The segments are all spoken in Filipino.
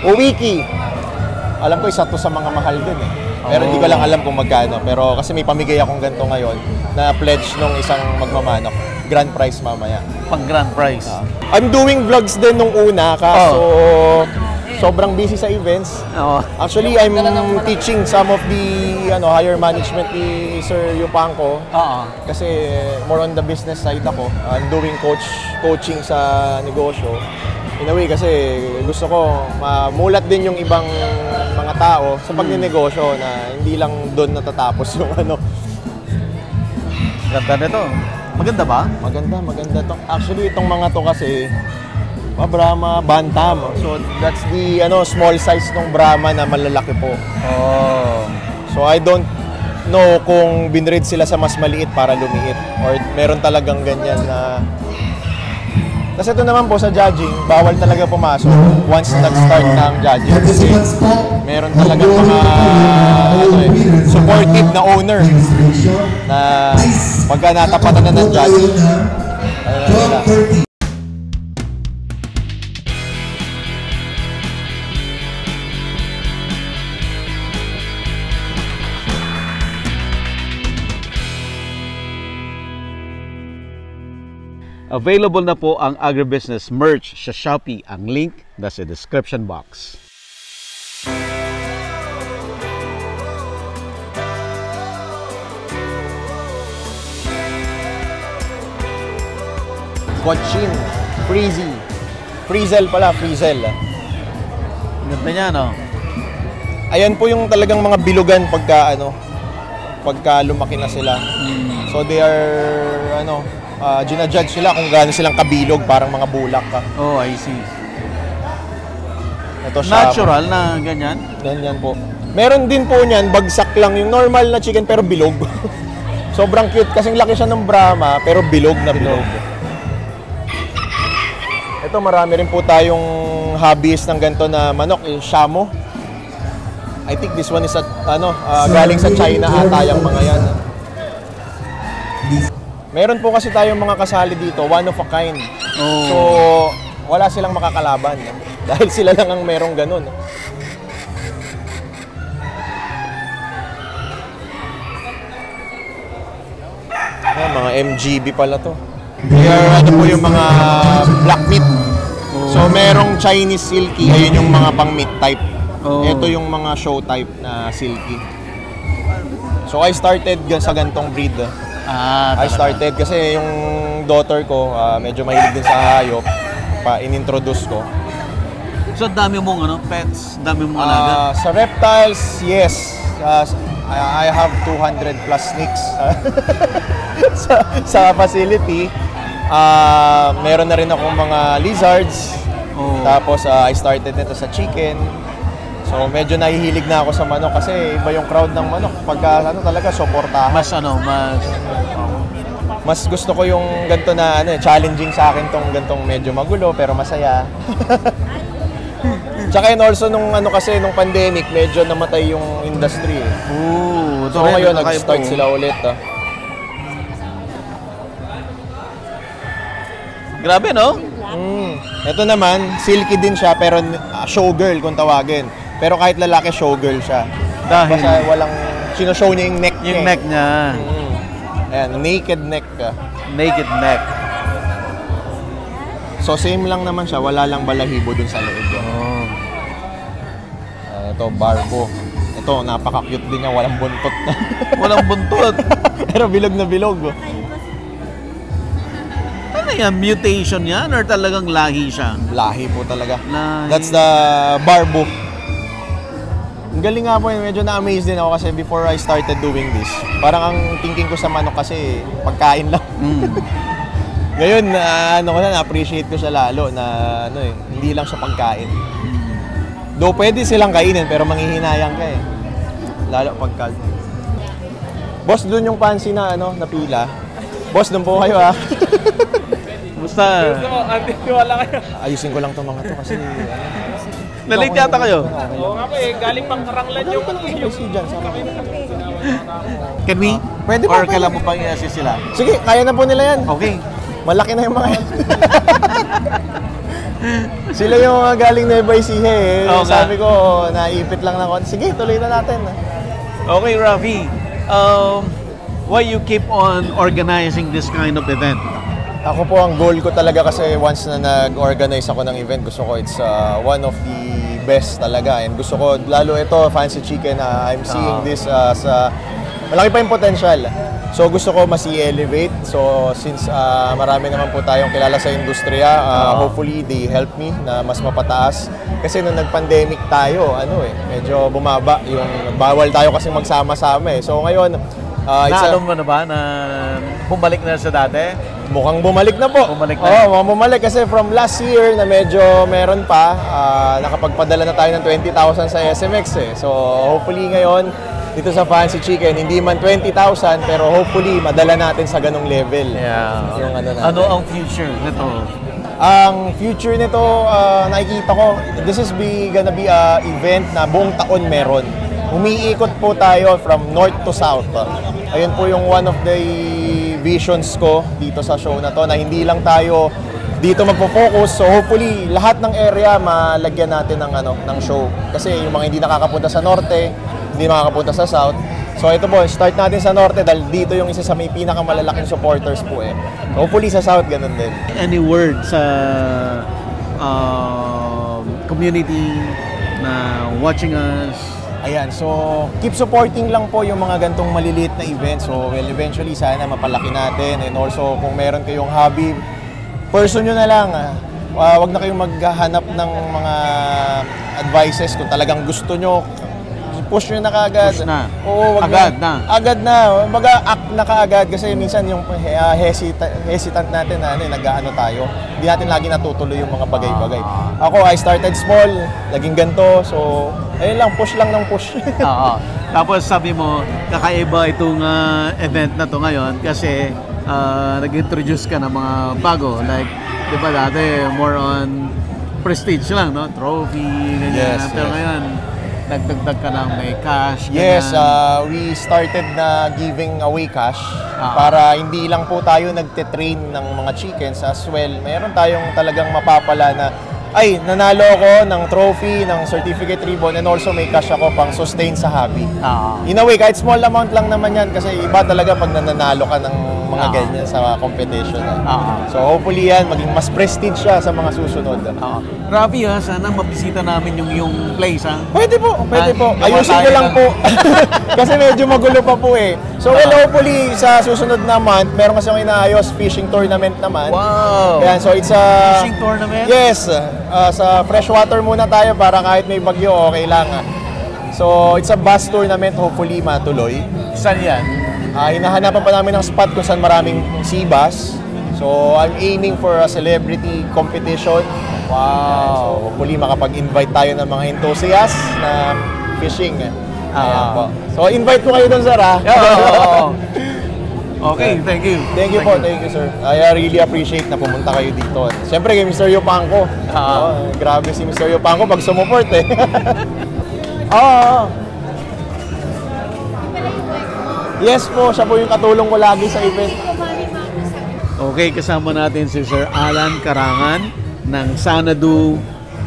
Uwiki. Alam ko isa to sa mga mahal din eh. Pero hindi ko lang alam kung magkano. Pero kasi may pamigay akong ganito ngayon na pledge nung isang magmamanok. Grand prize mamaya. Pang grand prize. I'm doing vlogs din nung una kaso sobrang busy sa events. Actually, I'm teaching some of the higher management ni Sir Yupanco. Kasi more on the business side ako. I'm doing coaching sa negosyo. In a way kasi gusto ko mamulat din yung ibang mga tao sa pagninegosyo na hindi lang doon natatapos yung Ganda nito. Maganda ba? Maganda to. Actually, itong mga to kasi Brahma Bantam. So that's the small size ng Brahma na malalaki po. So I don't know kung binread sila sa mas maliit para lumiit or meron talagang ganyan na. Kasi ito naman po sa judging, bawal talaga pumasok once nag-start ng judging. Kasi meron talaga mga supportive na owner na pagka natapatan na ng judging, Available na po ang agribusiness merch sa Shopee. Ang link nasa description box. Cochin, Freezy. Frizzle pala, Frizzle. Ganda niya, no? Ayan po yung talagang mga bilugan pagka lumaki na sila. So they are ginajudge sila kung gaano silang kabilog, parang mga bulak ka. Oh, I see. Ito siya. Natural na ganyan? Ganyan po. Meron din po niyan, bagsak lang yung normal na chicken pero bilog. Sobrang cute kasing laki siya ng Brahma pero bilog na bilog. Ito marami rin po tayong hobbies ng ganito na manok, yung Shamo. I think this one is galing sa China ata yung mga yan. Meron po kasi tayong mga kasali dito, one of a kind. So, wala silang makakalaban. Dahil sila lang ang merong ganun. Mga MGB pala to. Here, po yung mga black meat. So, merong Chinese silky. Ayun yung mga pang meat type. Ito yung mga show type na silky. So, I started sa gantong breed. I started kasi yung daughter ko medyo mahilig din sa hayop, inintroduce ko. So dami mong pets, dami mong alaga? Sa reptiles, yes. I have 200 plus snakes sa facility. Meron na rin akong mga lizards. Tapos I started nito sa chicken. So medyo nahihilig na ako sa manok kasi iba yung crowd ng manok. Pagka talaga suportahan. Mas gusto ko yung ganito na challenging sa akin tong gantong medyo magulo pero masaya. Tsaka and also nung nung pandemic medyo namatay yung industry. So ngayon nag-start sila ulit. Grabe, no? Ito naman, silky din siya pero showgirl kung tawagin. Pero kahit lalaki, showgirl siya. Dahil? Basta walang, sinoshow niya yung neck niya. Yung neck niya. Ayan, naked neck. Naked neck. So, same lang naman siya. Wala lang balahibo dun sa loob. Ito, barbo. Ito, napaka-cute din niya. Walang buntot. Walang buntot? Pero bilog na bilog. Ano yan? Mutation yan? Or talagang lahi siya? Lahi po talaga. Lahi. That's the barbo. Ang galing nga po yun, medyo na-amaze din ako kasi before I started doing this, parang ang thinking ko sa manok kasi pagkain lang. Ngayon, na-appreciate ko siya lalo na hindi lang siya pagkain. Though pwede silang kainin pero manghihinayang ka eh. Lalo pagka. Boss, dun yung fancy na pila. Boss, dun po kayo ha. Basta. Ayusin ko lang itong mga to kasi Nalate yata kayo? Oo nga po galing pang Karanglan yung Can we? Pwede Or pa. kailan mo pang i-assist sila? Sige, kaya na po nila yan. Okay. Malaki na yung mga yan. Sila yung mga galing Nueva Ecija eh. Oo nga. Sabi ko, naipit lang na konti. Sige, tuloy na natin. Okay, Rafi. Why you keep on organizing this kind of event? Ako po, ang goal ko talaga kasi once na nag-organize ako ng event, gusto ko it's one of the best talaga. And gusto ko, lalo ito, Fancy Chicken, I'm seeing this as malaki pa yung potential. So gusto ko mas i-elevate. So since marami naman po tayong kilala sa industriya, hopefully they help me na mas mapataas. Kasi nung nag-pandemic tayo, medyo bumaba yung bawal tayo kasi magsama-sama eh. So ngayon, Naalala mo na ba na bumalik na sa dati? mukhang bumalik na po. Bumalik na. Oo, mukhang bumalik kasi from last year na medyo meron pa, nakapagpadala na tayo ng 20,000 sa SMX eh. So hopefully ngayon, dito sa Fancy Chicken, hindi man 20,000 pero hopefully madala natin sa ganong level. Yeah. Yung natin. Ano ang future nito? Ang future nito, nakikita ko, this is gonna be a event na buong taon meron. Umiikot po tayo from north to south. Ayun po yung one of the visions ko dito sa show na to, na hindi lang tayo dito magpo-focus. So hopefully lahat ng area malagyan natin ng show. Kasi yung mga hindi nakakapunta sa norte, hindi makakapunta sa south. So ito po, start natin sa norte dahil dito yung isa sa may pinakamalalaking supporters po eh. Hopefully sa south ganun din. Any word sa community na watching us? Ayan, so keep supporting lang po yung mga gantong maliliit na events. So well, eventually sana mapalaki natin. And also kung meron kayong hobby, person nyo na lang. Wag na kayong maghahanap ng mga advices. Kung talagang gusto nyo, push nyo na kaagad. Push na. Oo, wag Agad na. Agad na. Mag-act na kaagad kasi minsan yung hesitant natin na nag-aano tayo. Hindi natin lagi natutuloy yung mga bagay-bagay. Ako, I started small, naging ganito. So, ayun lang, push lang ng push. Oo. Tapos sabi mo, kakaiba itong event na to ngayon kasi nag-introduce ka ng mga bago. Like, di ba dati, more on prestige lang, no? Trophy, ganyan. Yes, Pero yes. ngayon, nagdagdag ka lang, may cash, Yes, ganyan. we started na giving away cash para hindi lang po tayo nagte-train ng mga chickens as well. Meron tayong talagang mapapala na ay, nanalo ako ng trophy, ng certificate ribbon, and also may cash ako pang sustain sa hobby. In a way, kahit small amount lang naman yan kasi iba talaga pag nananalo ka ng mga ganyan sa competition. So hopefully yan, maging mas prestige siya sa mga susunod. Rafi, sana mabisita namin yung place, ha? Pwede po, pwede po. gawa Ayusin tayo ko lang ng- po. Kasi medyo magulo pa po eh. So well, hopefully sa susunod na month, meron kasi akong inaayos fishing tournament naman. Wow! Yan, so it's a... Fishing tournament? Yes, sa freshwater muna tayo para kahit may bagyo, okay lang. So it's a bass tournament, hopefully matuloy. Saan yan? Hinahanapan pa namin ng spot kung saan maraming sea bass. So I'm aiming for a celebrity competition. So hopefully makapag-invite tayo ng mga enthusiasts na fishing. Ayan po. So invite ko kayo doon, sir, ha? Okay, thank you. Thank you, sir. I really appreciate na pumunta kayo dito. Siyempre kay Mr. Yopangko. Grabe si Mr. Yopangko pag sumuport eh. Yes po, siya po yung katulong ko lagi sa event. Okay, kasama natin si Sir Alan Karangan ng Sanadu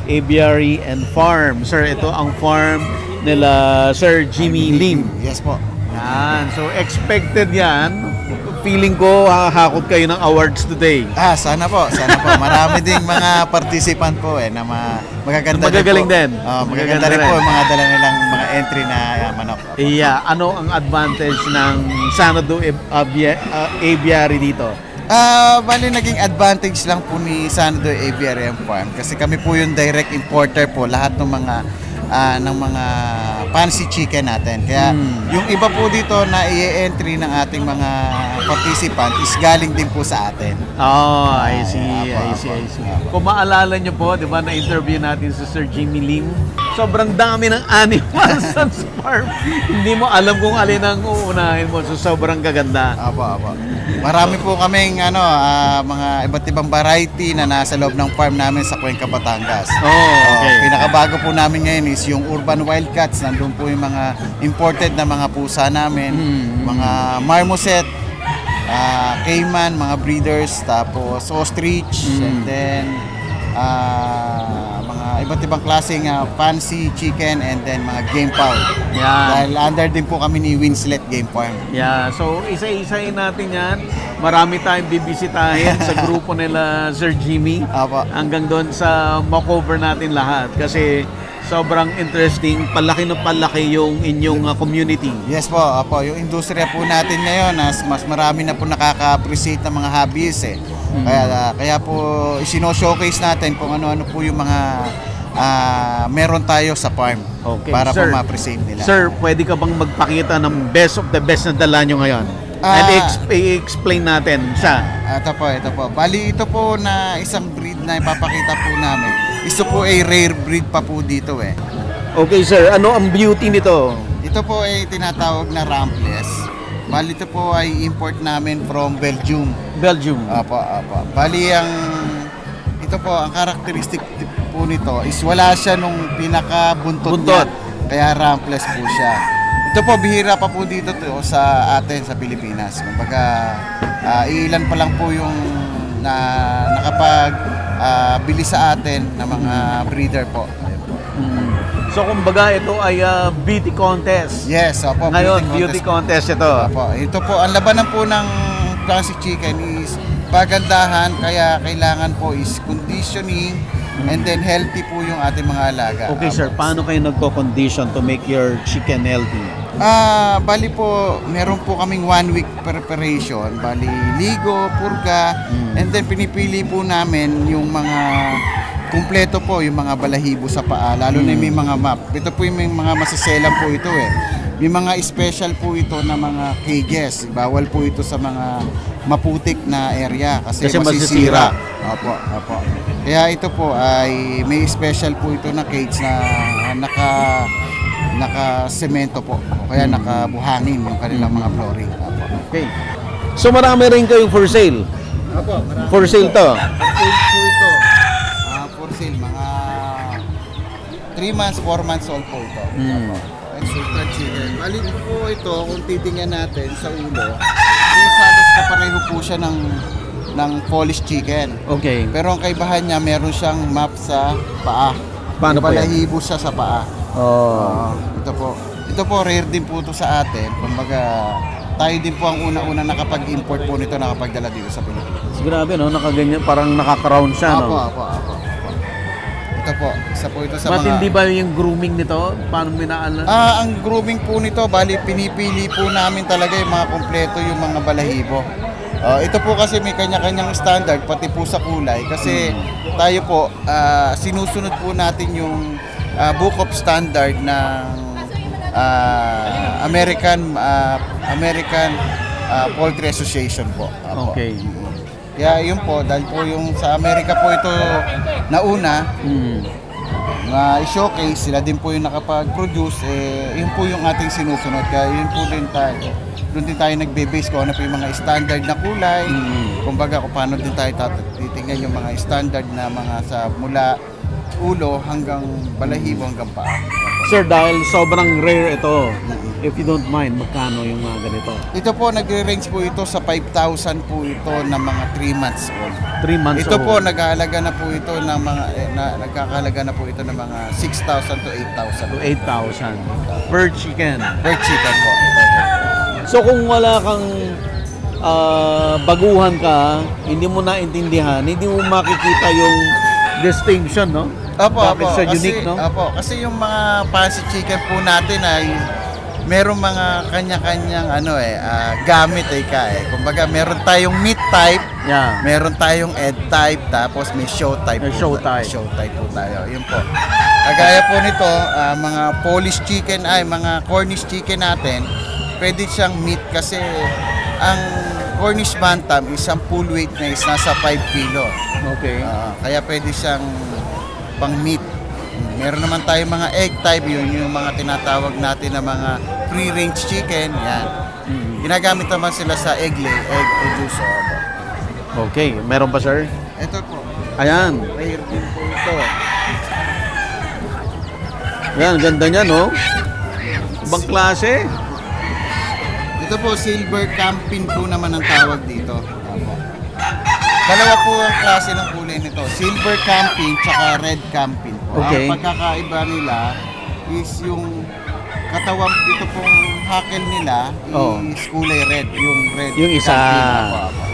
Aviary and Farm. Sir, ito ang farm nila Sir Jimmy Lim. Yes po. Yan, so expected yan. Feeling ko hahakot kayo ng awards today. Sana po, sana po. Marami ding mga participant po na magaganda Magagaling rin po. din. Magaganda rin po yung mga dala nilang mga entry na manok. Yeah, ano ang advantage ng Sanadu Aviary dito? Bali naging advantage lang po ni Sanado Aviary and Farm kasi kami po yung direct importer po lahat ng mga fancy chicken natin. Kaya yung iba po dito na i-entry ng ating mga participant is galing din po sa atin. Oh, I see. Apo. Kung maalala nyo po, di ba, na-interview natin si Sir Jimmy Lim. Sobrang dami ng animals sa farm. Hindi mo alam kung alin ang uunahin mo. So, sobrang gaganda. Apo. Marami po kaming mga iba't ibang variety na nasa loob ng farm namin sa Cuenca, Batangas. Okay. Pinakabago po namin ngayon is yung Urban Wildcats. Nandun po yung mga imported na mga pusa namin, mga marmoset, caiman, mga breeders, tapos ostrich, and then mga iba't ibang klaseng fancy chicken and then mga game farm. Yan. Dahil under din po kami ni Winslet Game Farm. Yeah, so isa-isahin natin yan. Marami tayong bibisitahin sa grupo nila Sir Jimmy. Apo. Hanggang doon sa makover natin lahat. Kasi sobrang interesting. Palaki na palaki yung inyong community. Yes po, apo, yung industriya po natin ngayon, mas marami na po nakaka-appreciate ng mga hobbies eh. Kaya po isino-showcase natin kung ano-ano po yung mga meron tayo sa farm. Okay. Para Sir, po ma-appreciate nila. Sir, pwede ka bang magpakita ng best of the best na dala nyo ngayon? And explain natin siya. Ito po. Bali, ito po na isang breed na ipapakita po namin. Ito po ay rare breed pa po dito eh. Okay sir, ano ang beauty nito? Ito po ay tinatawag na Rampless. Bali, ito po ay import namin from Belgium. Belgium. Apo. Bali, ito po, ang characteristic po nito is wala siya nung pinakabuntot niya. Kaya Rampless po siya. Ito po, bihira pa po dito sa atin sa Pilipinas. Kumbaga, ilan pa lang po yung nakapag-bili sa atin ng mga breeder po. So kumbaga ito ay beauty contest. Yes, opo. Ngayon, beauty contest ito. Opo. Ito po, ang labanan po ng classic chicken is pagandahan, kaya kailangan po is conditioning and then healthy po yung ating mga alaga. Okay sir, paano kayo nagko-condition to make your chicken healthy? Bali po, meron po kaming 1 week preparation. Bali, ligo, purga, and then pinipili po namin yung mga kumpleto po, yung mga balahibo sa paa, lalo na may mga map. Ito po yung may mga masiselan po ito eh. May mga special po ito na mga cages. Bawal po ito sa mga maputik na area kasi masisira. Opo. Kaya ito po ay may special po ito na cage na naka-semento po. O kaya nakabuhangin yung kanilang mga flooring. Opo. Okay. So marami rin kayong for sale? Opo, marami. For sale to? For sale po ito. For sale, mga 3 months, 4 months old po ito. Exultant chicken. Bali po ito, kung titingnan natin sa ulo, halos kapareho po siya ng Polish chicken. Okay. Pero ang kaibahan niya, meron siyang map sa paa. Paano po yan? Balahibo siya sa paa. Ito po, rare din po ito sa atin. Kumbaga, tayo din po ang una-una nakapag-import po nito, nakapagdala dito sa Pilipinas. Grabe no, nakaganyan, parang naka-crown siya no? Apo. Ito po, isa po ito sa Ba't hindi ba yung grooming nito? Paano minaalan? Ang grooming po nito, bali pinipili po namin talaga yung mga kompleto, yung mga balahibo. Ito po kasi may kanya-kanyang standard, pati po sa kulay. Kasi tayo po, sinusunod po natin yung Book of Standard ng American Poultry Association po. Apo. Okay. Kaya yun po, dahil po yung sa Amerika po ito nauna, na i-showcase, sila din po yung nakapag-produce, yun po yung ating sinusunod. Kaya yun po din tayo. Doon din tayo nagbe-base kung ano po yung mga standard na kulay. Kumbaga kung paano din tayo titingnan yung mga standard na mga sa mula ulo hanggang balahibo hanggang paa. Sir, dahil sobrang rare ito, if you don't mind, magkano yung mga ganito? Ito po, nagre-range po ito sa 5,000 po ito na mga 3 months old. 3 months Ito old. po, nag-aalaga na po ito ng mga, nagkakalaga na po ito ng mga 6,000 to 8,000. To 8,000 per chicken. Per chicken po. So kung wala kang baguhan ka, hindi mo naintindihan, hindi mo makikita yung distinction, no? Bakit siya unique, no? Kasi yung mga fancy chicken po natin ay merong mga kanya-kanyang gamit Kumbaga meron tayong meat type, meron tayong egg type, tapos may show type. Show type. Show type po tayo. Yun po. Kagaya po nito, mga Polish chicken mga Cornish chicken natin, pwede siyang meat kasi ang Cornish Bantam isang full weight na is nasa 5 kilo. Okay. Kaya pwede siyang pang meat. Meron naman tayong mga egg type, yun yung mga tinatawag natin na mga free-range chicken. Yan. Ginagamit naman sila sa egg producer. Okay. Meron pa, sir? Ito po. Ayan. Rare din po ito. Ayan, ganda niya, no? Ibang klase. Ito po, silver camping po naman ang tawag dito. Dalawa po ang klase ng kulay nito. Silver camping tsaka red camping po. Okay. Ang pagkakaiba nila is yung katawan, ito pong hakel nila is kulay red. Yung red Yung isa. camping. Apo.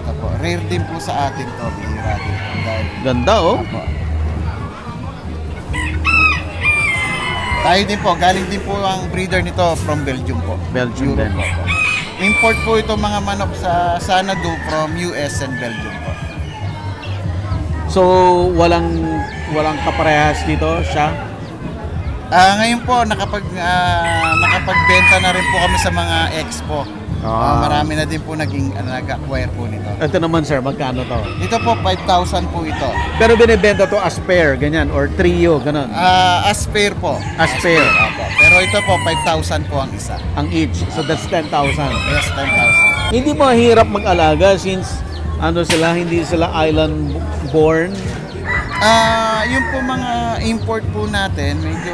Ito po. Rare din po sa atin to. Bihira din po. Dahil, Ganda, oh. apo. Tayo din po, galing din po ang breeder nito from Belgium po. Belgium Europe din. po. Import po ito mga manok sa Sanadu from US and Belgium po. So, walang kaparehas dito siya? Ngayon po, nakapagbenta na rin po kami sa mga expo. Marami na din po nag-acquire po nito. Ito naman, sir, magkano to? Ito po, 5,000 po ito. Pero binibenta to as pair, ganyan, or trio, ganun. As pair po. As pair. Opo. Pero ito po, 5,000 po ang isa. Ang each. So, that's 10,000. Yes, 10,000. Hindi mahirap mag-alaga since hindi sila island born. Yung po mga import po natin, medyo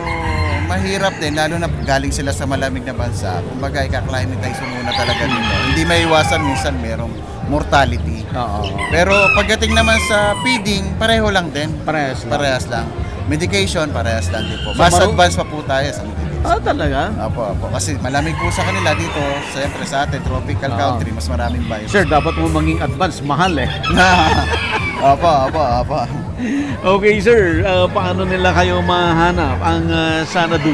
mahirap din, lalo na galing sila sa malamig na bansa. Kumbaga, ika-climatize muna talaga dito. Hindi maiwasan, minsan merong mortality. Oo. Pero pagdating naman sa feeding, pareho lang din. Parehas lang. Medication, parehas lang din po. So, Mas advanced pa po tayo sa medication. Talaga? Apo. Kasi malamig po sa kanila dito, siyempre sa atin, tropical country, mas maraming virus. Sir, dapat mo maging advance. Mahal eh. Apo. Okay, sir. Paano nila kayo mahanap ang Sanadu?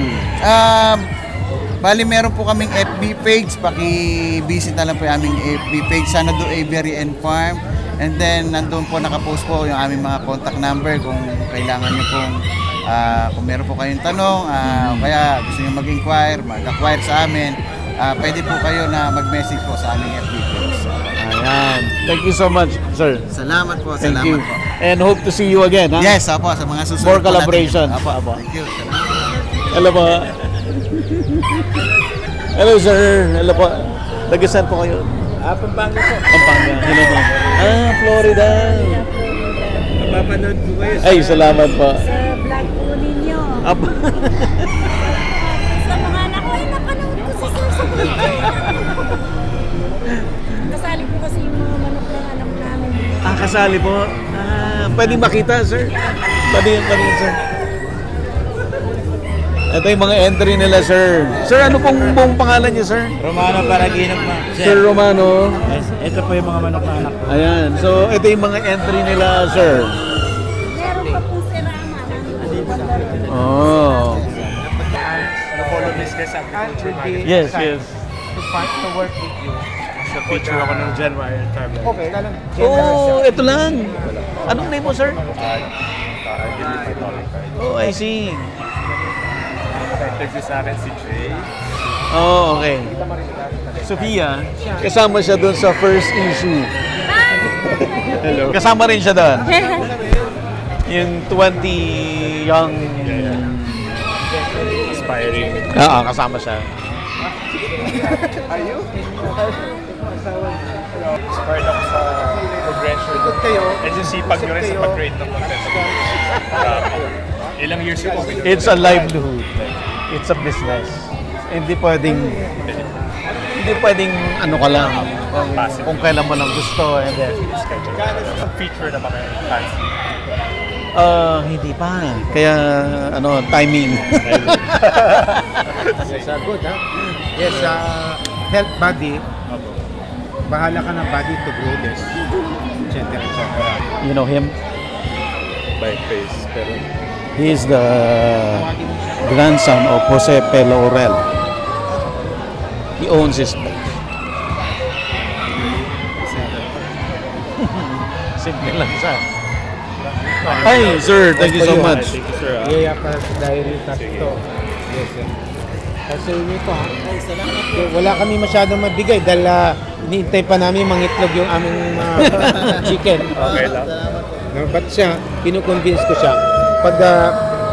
Bali, meron po kaming FB page. Paki-visit na lang po yung aming FB page, Sanadu Aviary and Farm. And then, nandun po nakapost po yung aming mga contact number kung kailangan nyo pong kung meron po kayong tanong, kaya gusto nyo mag-inquire, mag-acquire sa amin, pwede po kayo na mag-message po sa aming FB page. Ayan. Thank you so much, sir. Salamat po, Thank salamat you. po. And hope to see you again, ha? Yes, apo, sa mga susunod More po natin. collaboration. Apo. Thank you. Salamat. Hello po. Hello, sir. Hello po. Taga-saan po kayo? Pampanga po. Pampanga. Hello po. Florida. Napapanood ko kayo Ay, salamat po. Sa vlog po ninyo. Sa mga anak ko, ay napanood ko si Sir sa vlog. Kasali po kasi yung mga manok ng anak namin. Kasali po. Pwede makita, sir. Pwede, sir. Ito yung mga entry nila, sir. Sir, ano pong buong pangalan niyo, sir? Romano Paraginap na. Sir Romano. Yes, ito po yung mga manok na anak ko. Ayan. So, ito yung mga entry nila, sir. Meron pa po si Rama. Oh. Follow this guys Agriculture Magazine. Yes. To work with you. Sa feature ako ng January Travel. Okay, Oh, ito lang. Anong name mo, sir? Oh, I see. Interview sa akin si Jay. Oh, okay. Sophia, kasama siya doon sa first issue. Hello. Kasama rin siya doon. Yung 20 young... Inspiring. Kasama siya. Inspired ako sa progression. And yung sipag nyo rin sa pag-create ng content. Ilang years ago. It's a livelihood. It's a business. Hindi pwedeng ano ka lang kung kailan mo lang gusto and then Feature na ba kayo? Fancy. hindi pa. Kaya timing. Yes, good, ha? Yes, help body. Bahala ka ng body to grow this. Etc. You know him? By face. Pero He is the grandson of Jose P. Laurel. He owns his place. Simple lang siya. Hi, sir. Thank you so much. thank you, sir. Yaya para sa diary to. Yes, sir. Kasi nito, ha? Wala kami masyadong mabigay dahil iniintay pa namin mangitlog yung aming mga chicken. Okay lang. No, but siya, kinukonvince ko siya, pag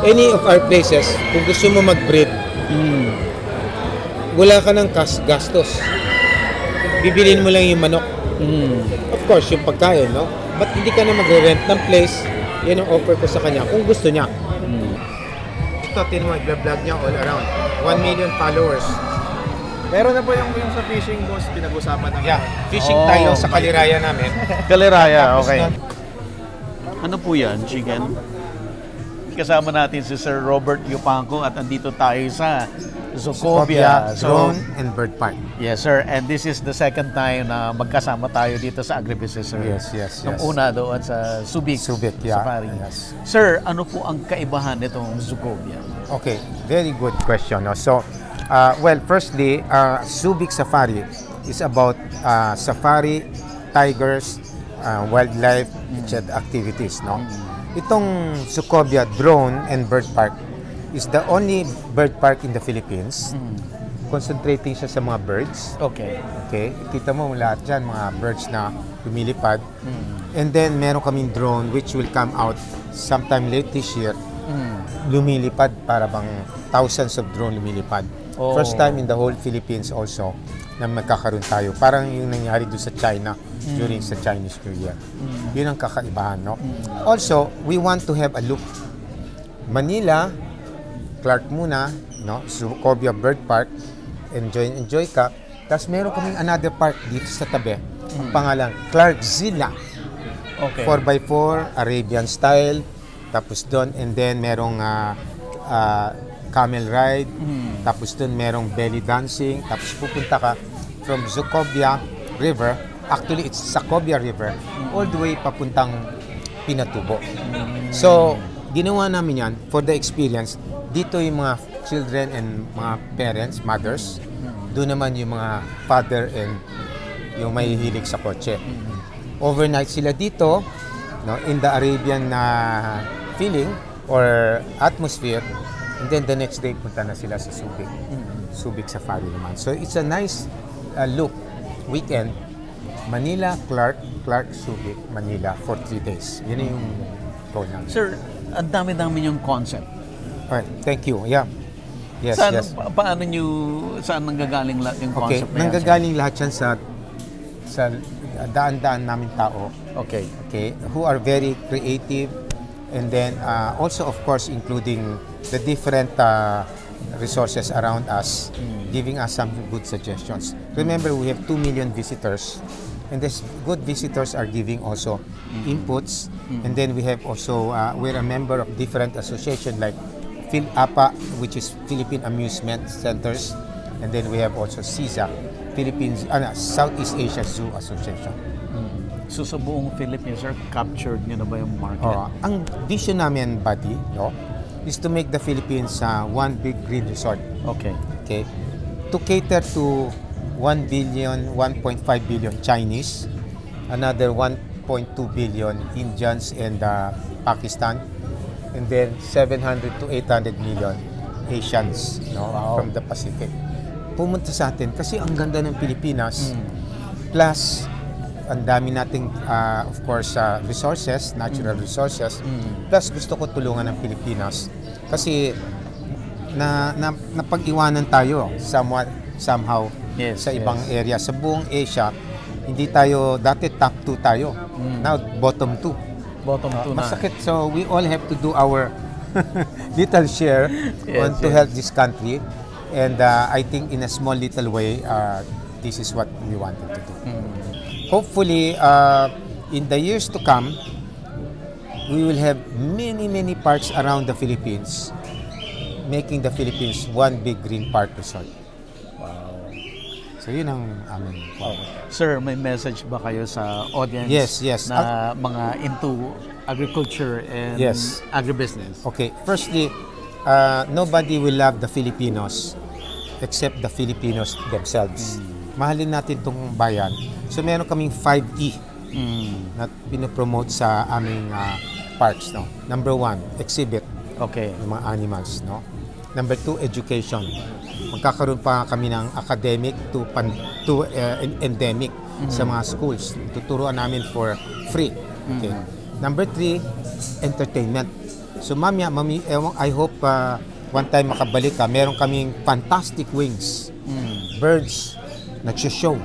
any of our places, kung gusto mo mag-breed, wala ka ng gastos. Bibilin mo lang yung manok. Of course, yung pagkain, no? But hindi ka na magre-rent ng place, yan ang offer ko sa kanya, kung gusto niya. Ito, tinuha, vlog niya all around. 1 million followers. Meron na po yung sa fishing boss, pinag-usapan namin. Yeah, fishing Oh, tayo sa Kaliraya namin. Kaliraya, okay. Ano po yan, chicken? Kasama natin si Sir Robert Yupanco at andito tayo sa Zucobia. Drone and Bird Park. Yes, sir. And this is the second time na magkasama tayo dito sa Agribusiness, sir. Yes. Nung una doon sa Subic, yeah. Safari. Yes. Sir, ano po ang kaibahan nitong Zucobia? Okay, very good question. No? So, well, firstly, Subic Safari is about safari, tigers, wildlife, activities. No? Itong Zucobia Drone and Bird Park is the only bird park in the Philippines. Concentrating siya sa mga birds. Okay. Okay, kita mo lahat dyan, mga birds na lumilipad. And then, meron kaming drone which will come out sometime late this year. Lumilipad, para bang thousands of drone lumilipad. Oh. First time in the whole Philippines also na magkakaroon tayo. Parang yung nangyari doon sa China during sa Chinese New Year. Yun ang kakaibahan, no? Also, we want to have a look. Manila, Clark muna, no? Zucobia Bird Park, enjoy ka. Tapos meron kaming another park dito sa tabi. Ang pangalan, Clarkzilla. Okay. 4x4, Arabian style. Tapos doon, and then merong camel ride. Tapos doon merong belly dancing. Tapos pupunta ka from Zucobia River. Actually, it's Sacobia River. All the way papuntang Pinatubo. So, ginawa namin yan for the experience. Dito yung mga children and mga parents, mothers. Doon naman yung mga father and yung may hilig sa kotse. Overnight sila dito, no, in the Arabian feeling or atmosphere. And then the next day, punta na sila sa Subic. Subic Safari naman. So it's a nice look. Weekend, Manila, Clark, Subic, Manila for 3 days. Yun yung goal namin. Sir, ang dami-dami yung concept. Alright, thank you. Yeah. Yes, Saan, yes. Paano nyo, saan nanggagaling lahat yung Okay, concept na yan? nanggagaling lahat yan sa daan-daan namin tao. Okay. Okay, who are very creative, and then also of course including the different resources around us, giving us some good suggestions. Remember, we have 2 million visitors, and these good visitors are giving also inputs, and then we have also we're a member of different association like PhilAPA, which is Philippine Amusement Centers, and then we have also CISA, Philippines Southeast Asia Zoo Association. So sa buong Philippines, sir, captured nyo na ba yung market? Ang vision namin, buddy, no, is to make the Philippines one big green resort. Okay. Okay, to cater to 1 billion, 1.5 billion Chinese, another 1.2 billion Indians and Pakistan, and then 700 to 800 million Asians, no, from the Pacific. Pumunta sa atin kasi ang ganda ng Pilipinas. Plus, ang dami nating, of course, resources, natural resources. Plus, gusto ko tulungan ng Pilipinas kasi napag-iwanan tayo somehow sa ibang area. Sa buong Asia, hindi tayo, dati top 2 tayo. Now, bottom 2. Bottom 2 na. Masakit. So, we all have to do our little share to help this country. And I think in a small little way, this is what we wanted to do. Hopefully, in the years to come, we will have many parks around the Philippines, making the Philippines one big green park resort. So yun ang aming Sir, may message ba kayo sa audience Yes. na mga into agriculture and agribusiness? Okay, firstly, nobody will love the Filipinos except the Filipinos themselves. Mahalin natin itong bayan. So meron kaming 5E na pinopromote sa aming parks. No? Number 1, exhibit. Okay. Ng mga animals. No? Number 2, education. Magkakaroon pa kami ng academic to endemic sa mga schools. Tuturuan namin for free. Okay. Number 3, entertainment. So I hope one time makabalik ka, meron kaming fantastic wings. Birds, nagsho-show.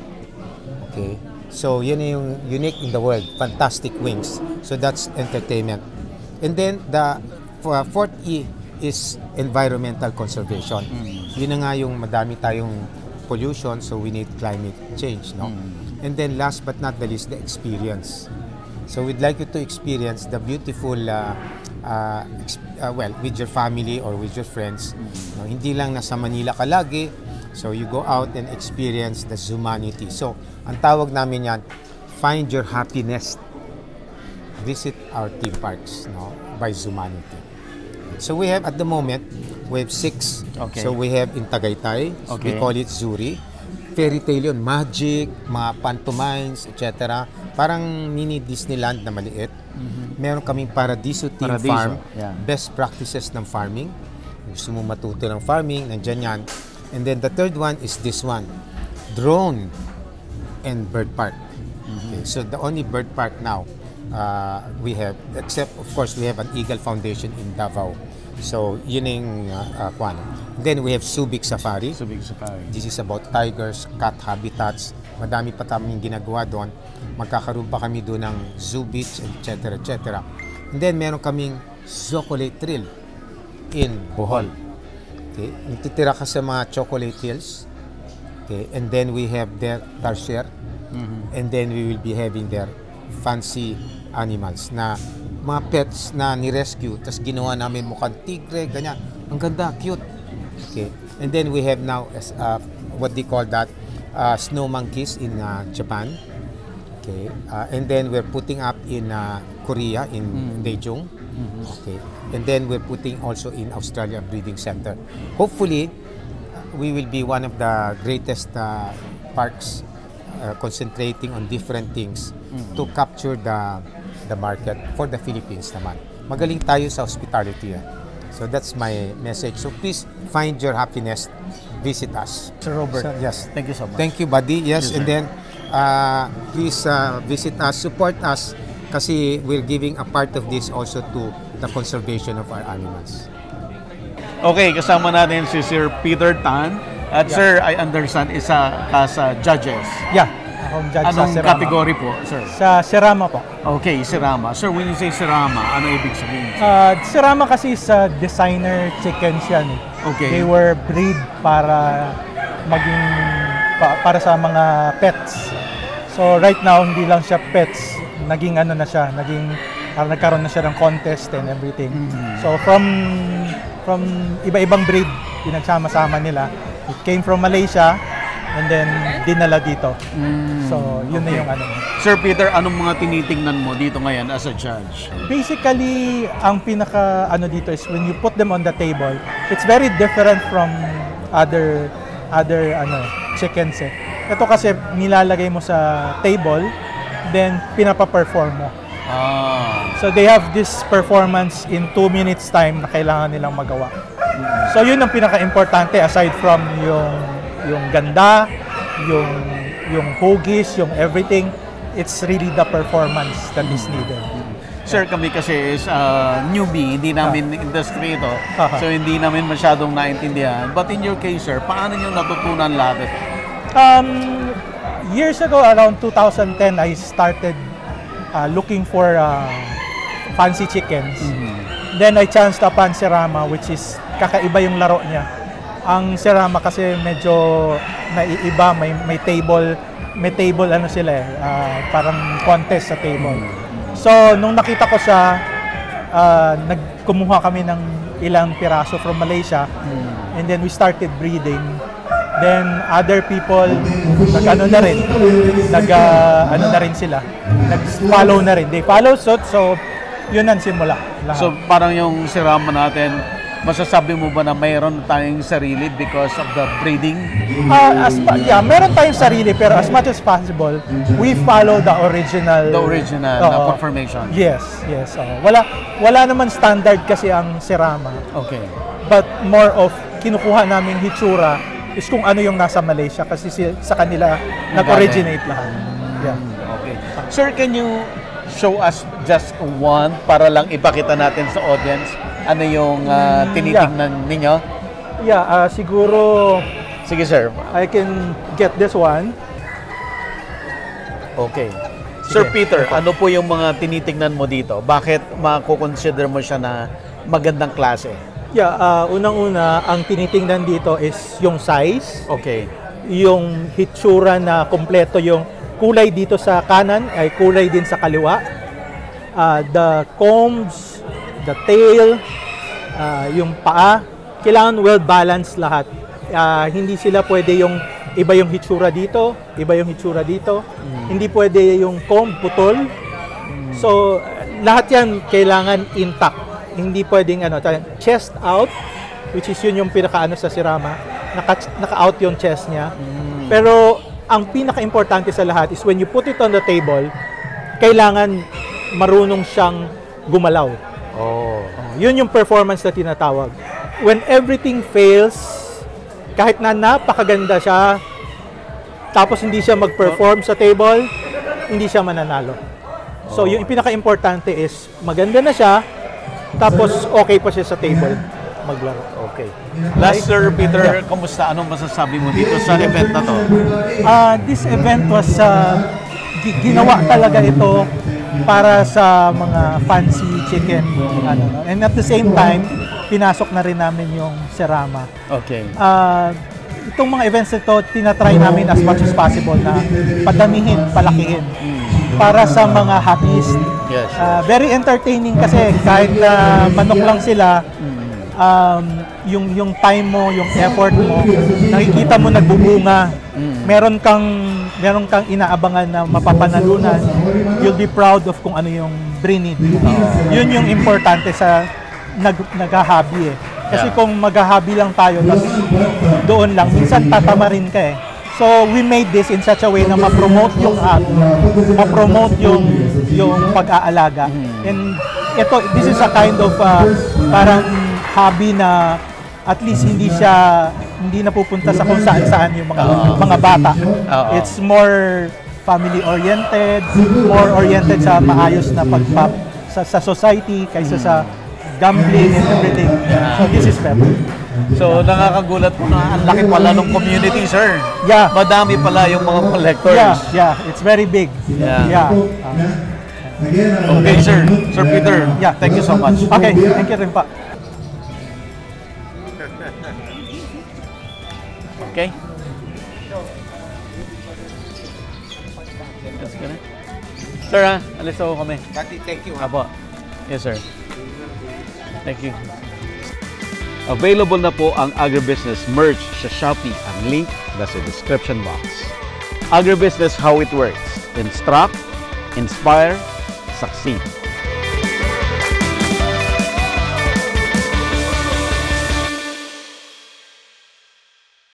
Okay. So yun yung unique in the world, fantastic wings. So that's entertainment. And then the 4th E is environmental conservation. Yun na nga yung madami tayong pollution, so we need climate change, no? And then last but not the least, the experience. So we'd like you to experience the beautiful, with your family or with your friends. No, hindi lang nasa Manila ka lagi, so you go out and experience the Zumanity. So, ang tawag namin yan, find your happiness. Visit our theme parks, no, by Zumanity. So we have, at the moment, we have 6. Okay. So we have in Tagaytay, we Okay. call it Zuri. Fairy tale yun, magic, mga pantomimes, etc. Parang mini Disneyland na maliit. Meron kaming Paradiso Theme Paradiso, Farm, yeah. best practices ng farming. Gusto mo matuto ng farming, nandyan yan. And then the third one is this one, drone and bird park. Okay, so the only bird park now we have, except of course we have an Eagle Foundation in Davao. So yun yung kwan. Then we have Subic Safari. Subic Safari. This is about tigers, cat habitats. Madami pa kaming ginagawa doon. Magkakaroon pa kami doon ng zoo beach, etc. etc. And then meron kaming chocolate trail in Bohol. Okay, nagtitira ka sa mga chocolate hills. Okay, and then we have their tarsier. And then we will be having their fancy animals na mga pets na ni-rescue, tapos ginawa namin mukhang tigre, ganyan. Ang ganda, cute. Okay. And then we have now what they call that, snow monkeys in Japan. Okay. And then we're putting up in Korea, in Daejeon. Okay. And then we're putting also in Australia breeding center. Hopefully, we will be one of the greatest parks concentrating on different things to capture the market for the Philippines naman. Magaling tayo sa hospitality. So that's my message. So please find your happiness, visit us. Sir Robert, Yes. thank you so much. Thank you, buddy. Yes, Yes, and sir. then please visit us, support us kasi we're giving a part of this also to the conservation of our animals. Okay, kasama natin si Sir Peter Tan. At Sir, I understand, isa ka sa judges. Yeah, akong judge Anong sa Serama. category po, Sir? Sa Serama po. Okay, Serama. Sir, when you say Serama, ano ibig sabihin? Serama kasi sa designer chickens yan. Okay. They were bred para maging para sa mga pets. So right now, hindi lang siya pets. Naging ano na siya, nagkaroon na siya ng contest and everything. So from iba-ibang breed, pinagsama-sama nila. It came from Malaysia and then dinala dito. So yun na yung ano. Sir Peter, anong mga tinitingnan mo dito ngayon as a judge? Basically, ang pinaka ano dito is when you put them on the table, it's very different from other chickens eh. Ito kasi nilalagay mo sa table, then pinapa-perform mo. So they have this performance in 2 minutes time na kailangan nilang magawa. So yun ang pinaka-importante aside from yung ganda, yung hugis, yung everything. It's really the performance that is needed. Sir, kami kasi is newbie, hindi namin industry ito. So hindi namin masyadong naintindihan. But in your case, sir, paano nyo natutunan lahat ito? Years ago, around 2010, I started looking for fancy chickens. Then I chanced upon Serama, which is kakaiba yung laro niya. Ang Serama kasi medyo naiiba, may table ano sila eh, parang contest sa table. So nung nakita ko siya, nagkumuha kami ng ilang piraso from Malaysia, and then we started breeding. Then other people nag-ano na rin sila, nag-follow na rin. They follow suit, so yun ang simula. Lahat. So parang yung Serama natin, masasabi mo ba na mayroon tayong sarili because of the breeding? Meron tayong sarili pero as much as possible, we follow the original. The original na confirmation? Yes. Wala naman standard kasi ang Serama. Okay. But more of kinukuha namin hitsura is kung ano yung nasa Malaysia kasi sa kanila nag-originate lahat. Yeah. Okay. Sir, can you show us just one para lang ipakita natin sa audience ano yung tinitingnan ninyo? Yeah, siguro Sige, sir. I can get this one. Okay. Sir Peter, ano po yung mga tinitingnan mo dito? Bakit mako-consider mo siya na magandang klase? Yeah, unang-una, ang tinitingnan dito is yung size. Okay. yung hitsura na kompleto, yung kulay dito sa kanan ay kulay din sa kaliwa. The combs, the tail, yung paa, kailangan well-balanced lahat. Hindi sila pwede yung iba yung hitsura dito, iba yung hitsura dito. Hindi pwede yung comb putol. So, lahat yan kailangan intact. Hindi pwedeng chest out, which is yun yung pinaka-ano sa si Rama. Naka-out yung chest niya. Pero, ang pinaka-importante sa lahat is when you put it on the table, kailangan marunong siyang gumalaw. Yun yung performance na tinatawag. When everything fails, kahit na napakaganda siya, tapos hindi siya mag-perform sa table, hindi siya mananalo. So, yung pinaka-importante is maganda na siya, tapos okay pa siya sa table maglaro. Okay. Last, Sir Peter, kumusta? Anong masasabi mo dito sa event na to? This event was ginawa talaga ito para sa mga fancy chicken. And at the same time, pinasok na rin namin yung Serama. Okay. Itong mga events nito, tinatry namin as much as possible na padamihin, palakihin para sa mga hobbyist. Yes. Very entertaining kasi kahit manok lang sila, yung time mo, yung effort mo, nakikita mo nagbubunga. Meron kang inaabangan na mapapanalunan. You'll be proud of kung ano yung breed. Yun yung importante sa nag-hobby eh. Kasi kung mag-hobby lang tayo, doon lang, minsan tatama rin ka eh. So, we made this in such a way na ma-promote yung hobby, ma-promote yung pag-aalaga. And this is a kind of parang hobby na at least hindi napupunta sa kung saan yung mga bata. It's more family-oriented, more oriented sa maayos na sa society kaysa sa gambling and everything. So this is better. So, nakakagulat po na ang laki pala ng community, sir. Yeah. Madami pala yung mga collectors. Yeah. It's very big. Yeah. Okay, sir. Sir Peter, thank you so much. Okay, thank you rin pa. Okay. Let's go na. Sir, alis ako kami. Thank you. Apo. Yes, sir. Thank you. Available na po ang Agribusiness merch sa Shopee. Ang link nasa description box. Agribusiness, how it works. Instruct, inspire, succeed.